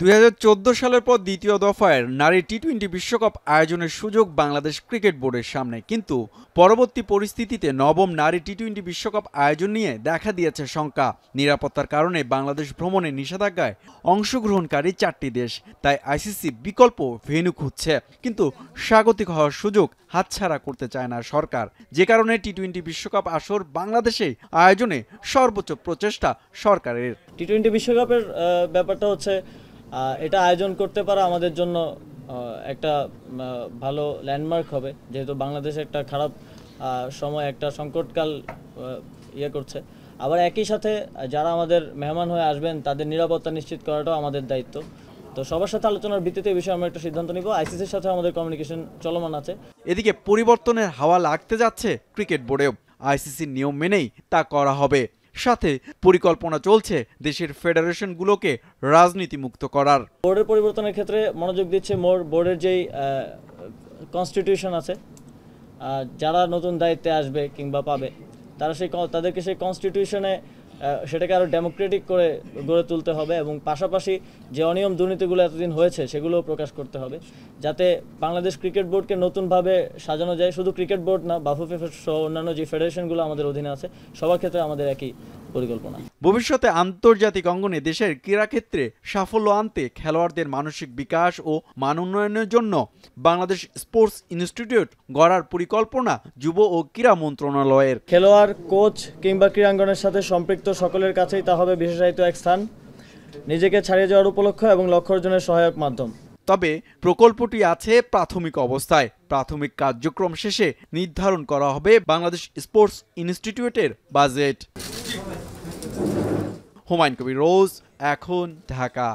2014 সালের পর দ্বিতীয় দফায় নারী টি-20 বিশ্বকাপ আয়োজনের সুযোগ বাংলাদেশ ক্রিকেট বোর্ডের সামনে, কিন্তু পরবর্তী পরিস্থিতিতে নবম নারী টি-20 বিশ্বকাপ আয়োজন নিয়ে দেখা দিয়েছে শঙ্কা। নিরাপত্তার কারণে বাংলাদেশ ভ্রমণে নিষেধাজ্ঞায় অংশগ্রহণকারী 4টি দেশ, তাই আইসিসি বিকল্প ভেন্যু খুঁজছে, কিন্তু স্বাগতিক হওয়ার সুযোগ হাতছাড়া করতে চায় না সরকার। যে কারণে টি-20 বিশ্বকাপ আসর বাংলাদেশে আয়োজনে সর্বোচ্চ প্রচেষ্টা সরকারের। টি-20 বিশ্বকাপের ব্যাপারটা হচ্ছে এটা আয়োজন করতে পারা আমাদের জন্য একটা ভালো ল্যান্ডমার্ক হবে, যেহেতু বাংলাদেশ একটা খারাপ সময়, একটা সংকটকাল করছে। আবার একই সাথে যারা আমাদের মেহমান হয়ে আসবেন তাদের নিরাপত্তা নিশ্চিত করাটাও আমাদের দায়িত্ব। তো সবার সাথে আলোচনার ভিত্তিতে এই বিষয়ে আমরা একটা সিদ্ধান্ত নিব। আইসিসির সাথে আমাদের কমিউনিকেশন চলমান আছে। এদিকে পরিবর্তনের হাওয়া লাগতে যাচ্ছে ক্রিকেট বোর্ডেও। আইসিসির নিয়ম মেনেই তা করা হবে। সাথে পরিকল্পনা চলছে দেশের ফেডারেশনগুলোকে রাজনীতি মুক্ত করার। বোর্ডের পরিবর্তনের ক্ষেত্রে মনোযোগ দিচ্ছে বোর্ডের যেই কনস্টিটিউশন আছে, যারা নতুন দায়িত্বে আসবে কিংবা পাবে তাদেরকে সেই কনস্টিটিউশনে সেটাকে আরও ডেমোক্রেটিক করে গড়ে তুলতে হবে, এবং পাশাপাশি যে অনিয়ম দুর্নীতিগুলো এতদিন হয়েছে সেগুলোও প্রকাশ করতে হবে, যাতে বাংলাদেশ ক্রিকেট বোর্ডকে নতুনভাবে সাজানো যায়। শুধু ক্রিকেট বোর্ড না, বাফুফে সহ অন্যান্য যে ফেডারেশনগুলো আমাদের অধীনে আছে সবার ক্ষেত্রে আমাদের একই পরিকল্পনা। ভবিষ্যতে আন্তর্জাতিক অঙ্গনে দেশের ক্রীড়াক্ষেত্রে সাফল্য আনতে খেলোয়াড়দের মানসিক বিকাশ ও মান উন্নয়নের জন্য বাংলাদেশ স্পোর্টস ইনস্টিটিউট গড়ার পরিকল্পনা যুব ও ক্রীড়া মন্ত্রণালয়ের। খেলোয়াড়, কোচ কিংবা ক্রীড়াঙ্গনের সাথে সম্পৃক্ত সকলের কাছেই তা হবে বিশেষায়িত এক স্থান, নিজেকে ছাড়িয়ে যাওয়ার উপলক্ষ এবং লক্ষ্য অর্জনের সহায়ক মাধ্যম। তবে প্রকল্পটি আছে প্রাথমিক অবস্থায়। প্রাথমিক কার্যক্রম শেষে নির্ধারণ করা হবে বাংলাদেশ স্পোর্টস ইনস্টিটিউটের বাজেট। হুমায়ুন কবির রোজ, এখন, ঢাকা।